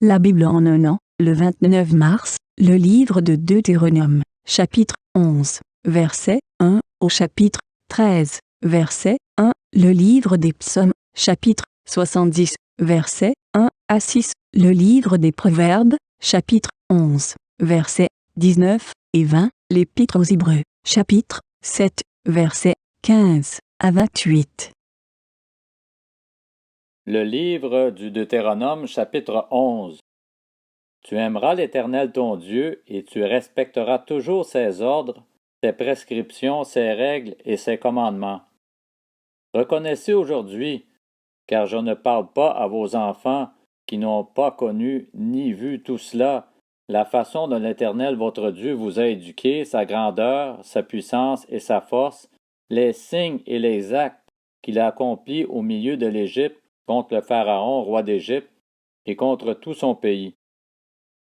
La Bible en un an, le 29 mars, le livre de Deutéronome, chapitre 11, verset 1 au chapitre 13, verset 1, le livre des psaumes, chapitre 70, verset 1 à 6, le livre des proverbes, chapitre 11, verset 19 et 20, l'épître aux Hébreux, chapitre 7, verset 15 à 28. Le livre du Deutéronome, chapitre 11. Tu aimeras l'Éternel ton Dieu, et tu respecteras toujours ses ordres, ses prescriptions, ses règles et ses commandements. Reconnaissez aujourd'hui, car je ne parle pas à vos enfants qui n'ont pas connu ni vu tout cela, la façon dont l'Éternel votre Dieu vous a éduqué, sa grandeur, sa puissance et sa force, les signes et les actes qu'il a accomplis au milieu de l'Égypte contre le Pharaon, roi d'Égypte, et contre tout son pays.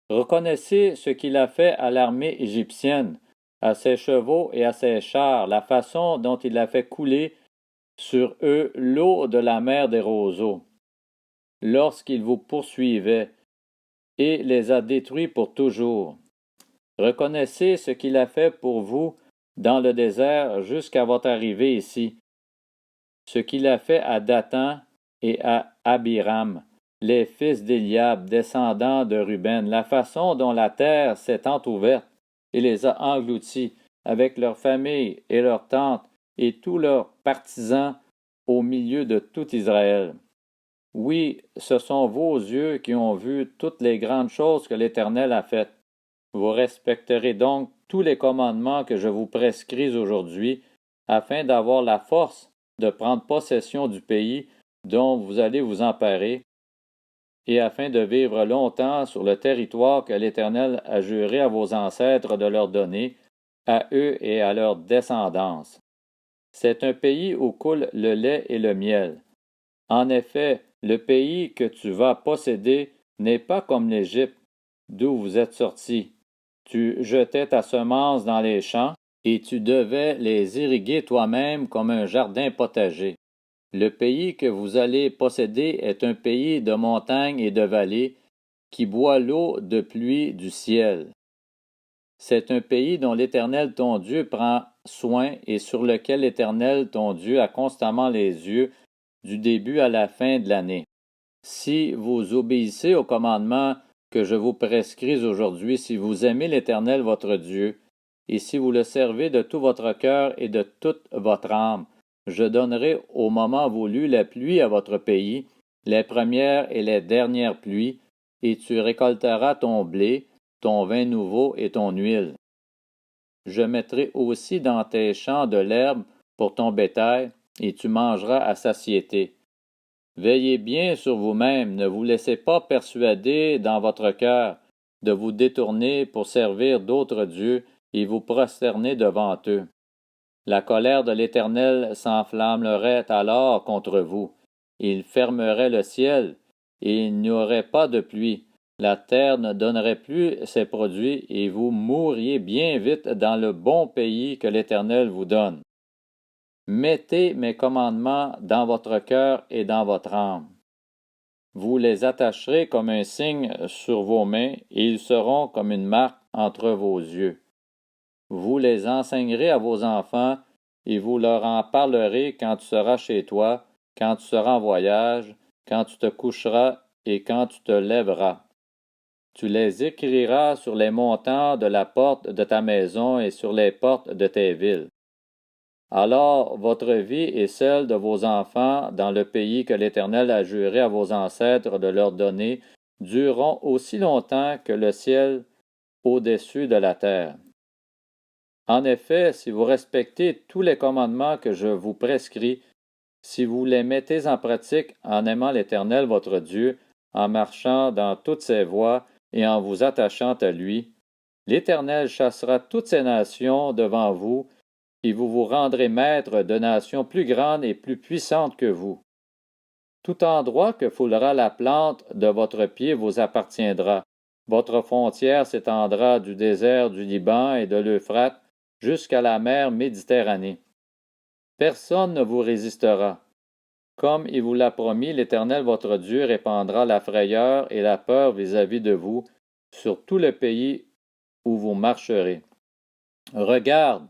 Reconnaissez ce qu'il a fait à l'armée égyptienne, à ses chevaux et à ses chars, la façon dont il a fait couler sur eux l'eau de la mer des roseaux, lorsqu'il vous poursuivait, et les a détruits pour toujours. Reconnaissez ce qu'il a fait pour vous dans le désert jusqu'à votre arrivée ici, ce qu'il a fait à Dathan et à Abiram, les fils d'Éliab, descendants de Ruben, la façon dont la terre s'est entr'ouverte et les a engloutis, avec leurs familles et leurs tentes et tous leurs partisans au milieu de tout Israël. Oui, ce sont vos yeux qui ont vu toutes les grandes choses que l'Éternel a faites. Vous respecterez donc tous les commandements que je vous prescris aujourd'hui, afin d'avoir la force de prendre possession du pays dont vous allez vous emparer, et afin de vivre longtemps sur le territoire que l'Éternel a juré à vos ancêtres de leur donner, à eux et à leur descendance. C'est un pays où coule le lait et le miel. En effet, le pays que tu vas posséder n'est pas comme l'Égypte, d'où vous êtes sortis. Tu jetais ta semence dans les champs, et tu devais les irriguer toi-même comme un jardin potager. Le pays que vous allez posséder est un pays de montagnes et de vallées, qui boit l'eau de pluie du ciel. C'est un pays dont l'Éternel ton Dieu prend soin et sur lequel l'Éternel ton Dieu a constamment les yeux du début à la fin de l'année. Si vous obéissez aux commandements que je vous prescris aujourd'hui, si vous aimez l'Éternel votre Dieu, et si vous le servez de tout votre cœur et de toute votre âme, je donnerai au moment voulu la pluie à votre pays, les premières et les dernières pluies, et tu récolteras ton blé, ton vin nouveau et ton huile. Je mettrai aussi dans tes champs de l'herbe pour ton bétail, et tu mangeras à satiété. Veillez bien sur vous-même, ne vous laissez pas persuader dans votre cœur de vous détourner pour servir d'autres dieux et vous prosterner devant eux. La colère de l'Éternel s'enflammerait alors contre vous. Il fermerait le ciel, et il n'y aurait pas de pluie. La terre ne donnerait plus ses produits, et vous mourriez bien vite dans le bon pays que l'Éternel vous donne. Mettez mes commandements dans votre cœur et dans votre âme. Vous les attacherez comme un signe sur vos mains, et ils seront comme une marque entre vos yeux. Vous les enseignerez à vos enfants, et vous leur en parlerez quand tu seras chez toi, quand tu seras en voyage, quand tu te coucheras et quand tu te lèveras. Tu les écriras sur les montants de la porte de ta maison et sur les portes de tes villes. Alors votre vie et celle de vos enfants dans le pays que l'Éternel a juré à vos ancêtres de leur donner dureront aussi longtemps que le ciel au-dessus de la terre. En effet, si vous respectez tous les commandements que je vous prescris, si vous les mettez en pratique en aimant l'Éternel votre Dieu, en marchant dans toutes ses voies et en vous attachant à lui, l'Éternel chassera toutes ces nations devant vous, et vous vous rendrez maître de nations plus grandes et plus puissantes que vous. Tout endroit que foulera la plante de votre pied vous appartiendra. Votre frontière s'étendra du désert du Liban et de l'Euphrate jusqu'à la mer Méditerranée. Personne ne vous résistera. Comme il vous l'a promis, l'Éternel votre Dieu répandra la frayeur et la peur vis-à-vis de vous sur tout le pays où vous marcherez. Regarde,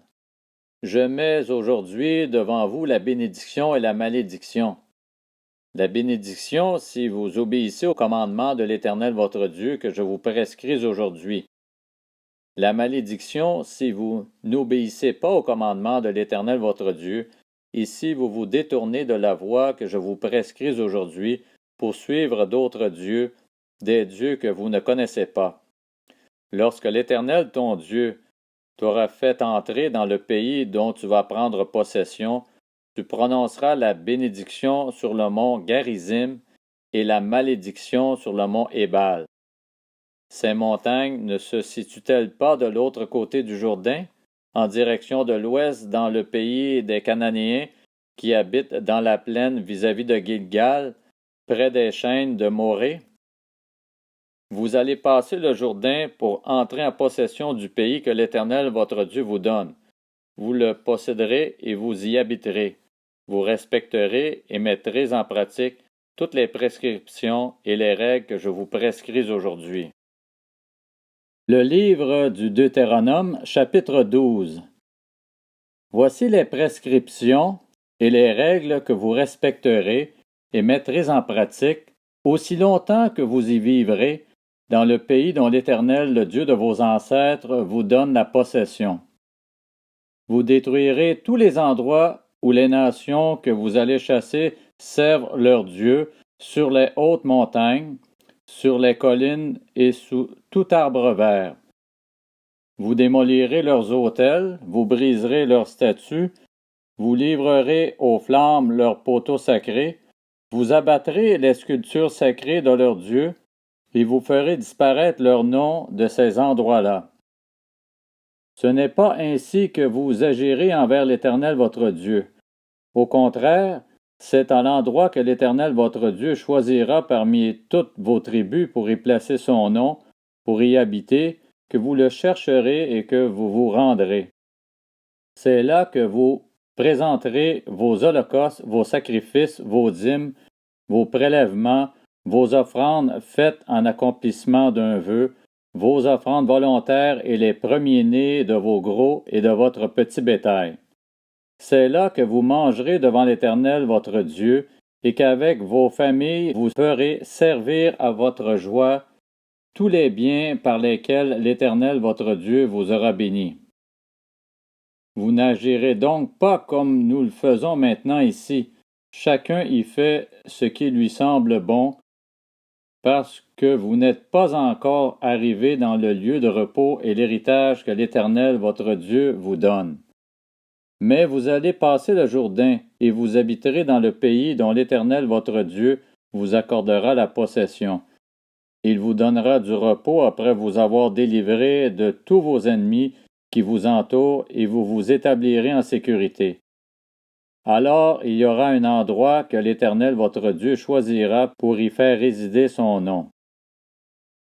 je mets aujourd'hui devant vous la bénédiction et la malédiction. La bénédiction, si vous obéissez au commandement de l'Éternel votre Dieu que je vous prescris aujourd'hui. La malédiction, si vous n'obéissez pas au commandement de l'Éternel votre Dieu, et si vous vous détournez de la voie que je vous prescris aujourd'hui pour suivre d'autres dieux, des dieux que vous ne connaissez pas. Lorsque l'Éternel ton Dieu t'aura fait entrer dans le pays dont tu vas prendre possession, tu prononceras la bénédiction sur le mont Garizim et la malédiction sur le mont Ébal. Ces montagnes ne se situent-elles pas de l'autre côté du Jourdain, en direction de l'ouest dans le pays des Cananéens qui habitent dans la plaine vis-à-vis de Gilgal, près des chaînes de Morée? Vous allez passer le Jourdain pour entrer en possession du pays que l'Éternel votre Dieu vous donne. Vous le posséderez et vous y habiterez. Vous respecterez et mettrez en pratique toutes les prescriptions et les règles que je vous prescris aujourd'hui. Le livre du Deutéronome, chapitre 12. Voici les prescriptions et les règles que vous respecterez et mettrez en pratique aussi longtemps que vous y vivrez dans le pays dont l'Éternel, le Dieu de vos ancêtres, vous donne la possession. Vous détruirez tous les endroits où les nations que vous allez chasser servent leurs dieux sur les hautes montagnes, sur les collines et sous tout arbre vert. Vous démolirez leurs autels, vous briserez leurs statues, vous livrerez aux flammes leurs poteaux sacrés, vous abattrez les sculptures sacrées de leurs dieux, et vous ferez disparaître leurs noms de ces endroits-là. Ce n'est pas ainsi que vous agirez envers l'Éternel votre Dieu. Au contraire, c'est à l'endroit que l'Éternel votre Dieu choisira parmi toutes vos tribus pour y placer son nom, pour y habiter, que vous le chercherez et que vous vous rendrez. C'est là que vous présenterez vos holocaustes, vos sacrifices, vos dîmes, vos prélèvements, vos offrandes faites en accomplissement d'un vœu, vos offrandes volontaires et les premiers-nés de vos gros et de votre petit bétail. C'est là que vous mangerez devant l'Éternel votre Dieu, et qu'avec vos familles vous ferez servir à votre joie tous les biens par lesquels l'Éternel votre Dieu vous aura béni. Vous n'agirez donc pas comme nous le faisons maintenant ici. Chacun y fait ce qui lui semble bon, parce que vous n'êtes pas encore arrivés dans le lieu de repos et l'héritage que l'Éternel votre Dieu vous donne. Mais vous allez passer le Jourdain, et vous habiterez dans le pays dont l'Éternel votre Dieu vous accordera la possession. Il vous donnera du repos après vous avoir délivré de tous vos ennemis qui vous entourent, et vous vous établirez en sécurité. Alors il y aura un endroit que l'Éternel votre Dieu choisira pour y faire résider son nom.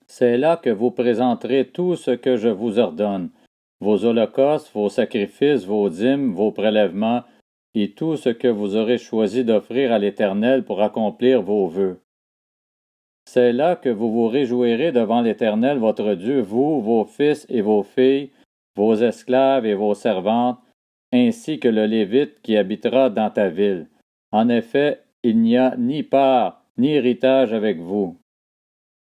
C'est là que vous présenterez tout ce que je vous ordonne, vos holocaustes, vos sacrifices, vos dîmes, vos prélèvements, et tout ce que vous aurez choisi d'offrir à l'Éternel pour accomplir vos vœux. C'est là que vous vous réjouirez devant l'Éternel votre Dieu, vous, vos fils et vos filles, vos esclaves et vos servantes, ainsi que le Lévite qui habitera dans ta ville. En effet, il n'y a ni part ni héritage avec vous.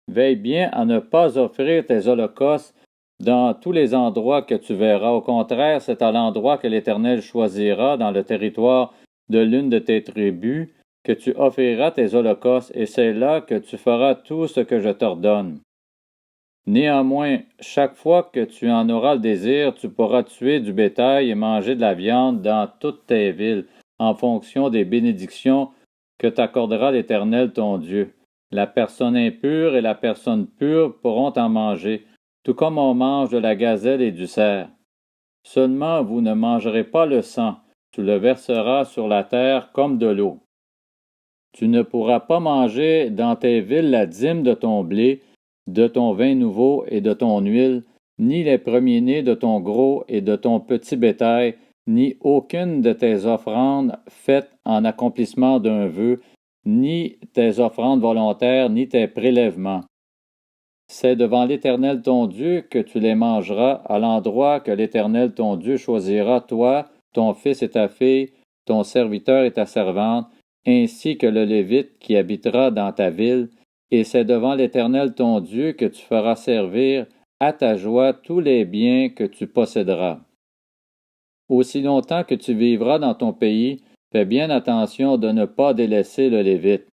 Veille bien à ne pas offrir tes holocaustes dans tous les endroits que tu verras. Au contraire, c'est à l'endroit que l'Éternel choisira dans le territoire de l'une de tes tribus que tu offriras tes holocaustes, et c'est là que tu feras tout ce que je t'ordonne. Néanmoins, chaque fois que tu en auras le désir, tu pourras tuer du bétail et manger de la viande dans toutes tes villes, en fonction des bénédictions que t'accordera l'Éternel ton Dieu. La personne impure et la personne pure pourront en manger, tout comme on mange de la gazelle et du cerf. Seulement vous ne mangerez pas le sang, tu le verseras sur la terre comme de l'eau. Tu ne pourras pas manger dans tes villes la dîme de ton blé, de ton vin nouveau et de ton huile, ni les premiers-nés de ton gros et de ton petit bétail, ni aucune de tes offrandes faites en accomplissement d'un vœu, ni tes offrandes volontaires, ni tes prélèvements. C'est devant l'Éternel ton Dieu que tu les mangeras à l'endroit que l'Éternel ton Dieu choisira, toi, ton fils et ta fille, ton serviteur et ta servante, ainsi que le Lévite qui habitera dans ta ville, et c'est devant l'Éternel ton Dieu que tu feras servir à ta joie tous les biens que tu posséderas. Aussi longtemps que tu vivras dans ton pays, fais bien attention de ne pas délaisser le Lévite.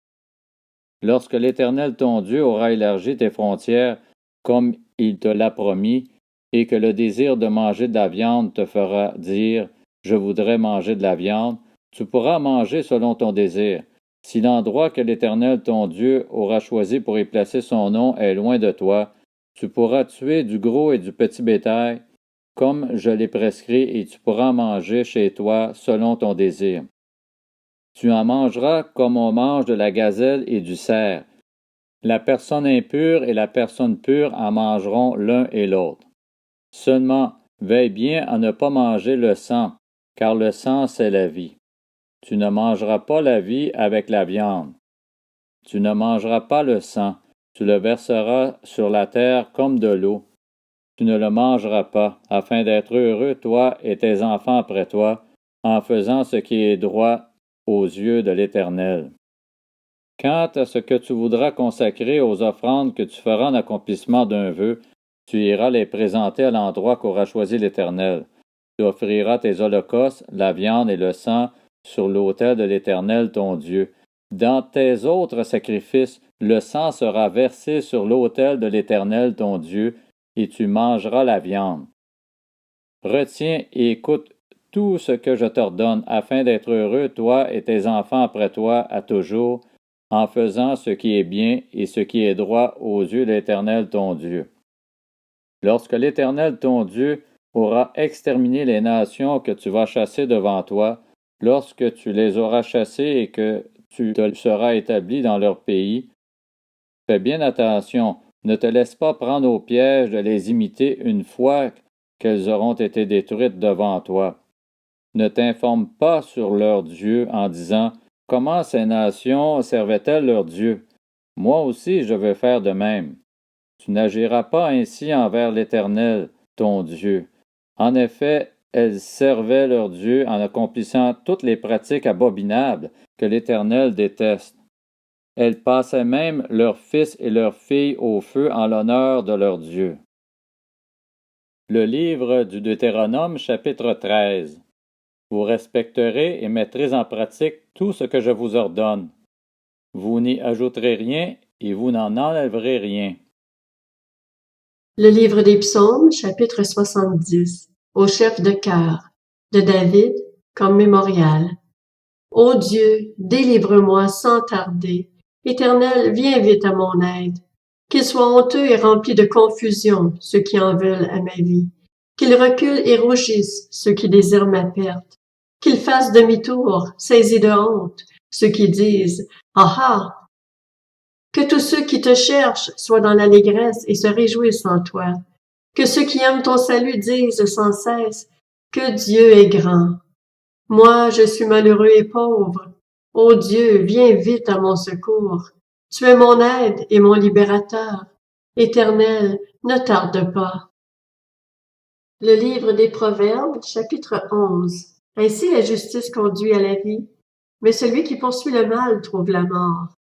Lorsque l'Éternel ton Dieu aura élargi tes frontières, comme il te l'a promis, et que le désir de manger de la viande te fera dire « Je voudrais manger de la viande », tu pourras manger selon ton désir. Si l'endroit que l'Éternel ton Dieu aura choisi pour y placer son nom est loin de toi, tu pourras tuer du gros et du petit bétail, comme je l'ai prescrit, et tu pourras manger chez toi selon ton désir. Tu en mangeras comme on mange de la gazelle et du cerf. La personne impure et la personne pure en mangeront l'un et l'autre. Seulement, veille bien à ne pas manger le sang, car le sang c'est la vie. Tu ne mangeras pas la vie avec la viande. Tu ne mangeras pas le sang, tu le verseras sur la terre comme de l'eau. Tu ne le mangeras pas, afin d'être heureux, toi et tes enfants après toi, en faisant ce qui est droit aux yeux de l'Éternel. Quant à ce que tu voudras consacrer aux offrandes que tu feras en accomplissement d'un vœu, tu iras les présenter à l'endroit qu'aura choisi l'Éternel. Tu offriras tes holocaustes, la viande et le sang sur l'autel de l'Éternel ton Dieu. Dans tes autres sacrifices, le sang sera versé sur l'autel de l'Éternel ton Dieu, et tu mangeras la viande. Retiens et écoute tout ce que je t'ordonne, afin d'être heureux, toi et tes enfants après toi, à toujours, en faisant ce qui est bien et ce qui est droit aux yeux de l'Éternel ton Dieu. Lorsque l'Éternel ton Dieu aura exterminé les nations que tu vas chasser devant toi, lorsque tu les auras chassées et que tu te seras établi dans leur pays, fais bien attention, ne te laisse pas prendre au piège de les imiter une fois qu'elles auront été détruites devant toi. Ne t'informe pas sur leurs dieux en disant « Comment ces nations servaient-elles leurs dieux? Moi aussi je veux faire de même. » Tu n'agiras pas ainsi envers l'Éternel, ton Dieu. En effet, elles servaient leur Dieu en accomplissant toutes les pratiques abominables que l'Éternel déteste. Elles passaient même leurs fils et leurs filles au feu en l'honneur de leur Dieu. Le livre du Deutéronome, chapitre 13. Vous respecterez et mettrez en pratique tout ce que je vous ordonne. Vous n'y ajouterez rien et vous n'en enlèverez rien. Le livre des Psaumes, chapitre 70, au chef de chœur, de David, comme mémorial. Ô Dieu, délivre-moi sans tarder. Éternel, viens vite à mon aide. Qu'ils soient honteux et remplis de confusion, ceux qui en veulent à ma vie. Qu'ils reculent et rougissent, ceux qui désirent ma perte. Qu'ils fassent demi-tour, saisis de honte, ceux qui disent « Ah ah !» Que tous ceux qui te cherchent soient dans l'allégresse et se réjouissent en toi. Que ceux qui aiment ton salut disent sans cesse que Dieu est grand. Moi, je suis malheureux et pauvre. Ô Dieu, viens vite à mon secours. Tu es mon aide et mon libérateur. Éternel, ne tarde pas. Le livre des Proverbes, chapitre 11. Ainsi la justice conduit à la vie, mais celui qui poursuit le mal trouve la mort.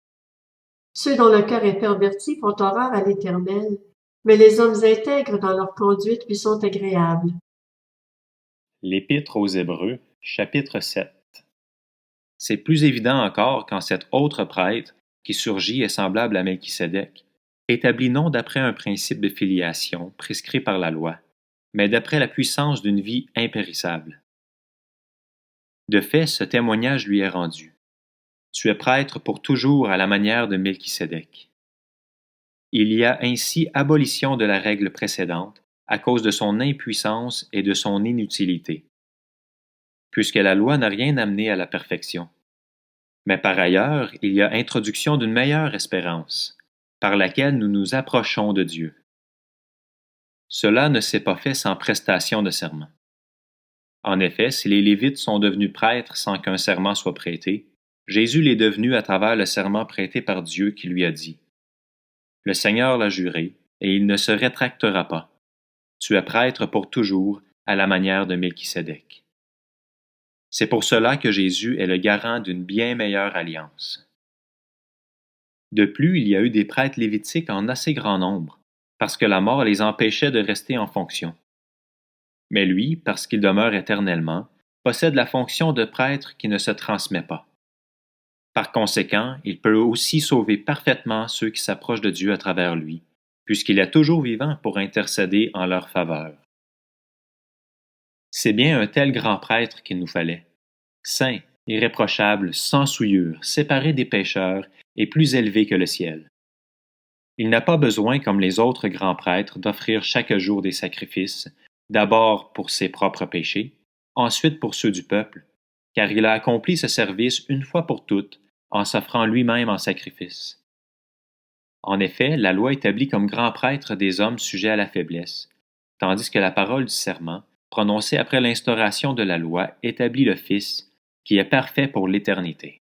Ceux dont le cœur est perverti font horreur à l'Éternel, mais les hommes intègres dans leur conduite lui sont agréables. L'Épître aux Hébreux, chapitre 7. C'est plus évident encore quand cet autre prêtre, qui surgit est semblable à Melchisédek, établit non d'après un principe de filiation prescrit par la loi, mais d'après la puissance d'une vie impérissable. De fait, ce témoignage lui est rendu. Tu es prêtre pour toujours à la manière de Melchisédek. Il y a ainsi abolition de la règle précédente à cause de son impuissance et de son inutilité, puisque la loi n'a rien amené à la perfection. Mais par ailleurs, il y a introduction d'une meilleure espérance, par laquelle nous nous approchons de Dieu. Cela ne s'est pas fait sans prestation de serment. En effet, si les Lévites sont devenus prêtres sans qu'un serment soit prêté, Jésus l'est devenu à travers le serment prêté par Dieu qui lui a dit « Le Seigneur l'a juré, et il ne se rétractera pas. Tu es prêtre pour toujours, à la manière de Melchisédek. » C'est pour cela que Jésus est le garant d'une bien meilleure alliance. De plus, il y a eu des prêtres lévitiques en assez grand nombre, parce que la mort les empêchait de rester en fonction. Mais lui, parce qu'il demeure éternellement, possède la fonction de prêtre qui ne se transmet pas. Par conséquent, il peut aussi sauver parfaitement ceux qui s'approchent de Dieu à travers lui, puisqu'il est toujours vivant pour intercéder en leur faveur. C'est bien un tel grand prêtre qu'il nous fallait, saint, irréprochable, sans souillure, séparé des pécheurs et plus élevé que le ciel. Il n'a pas besoin, comme les autres grands prêtres, d'offrir chaque jour des sacrifices, d'abord pour ses propres péchés, ensuite pour ceux du peuple, car il a accompli ce service une fois pour toutes en s'offrant lui-même en sacrifice. En effet, la loi établit comme grand prêtre des hommes sujets à la faiblesse, tandis que la parole du serment, prononcée après l'instauration de la loi, établit le Fils, qui est parfait pour l'éternité.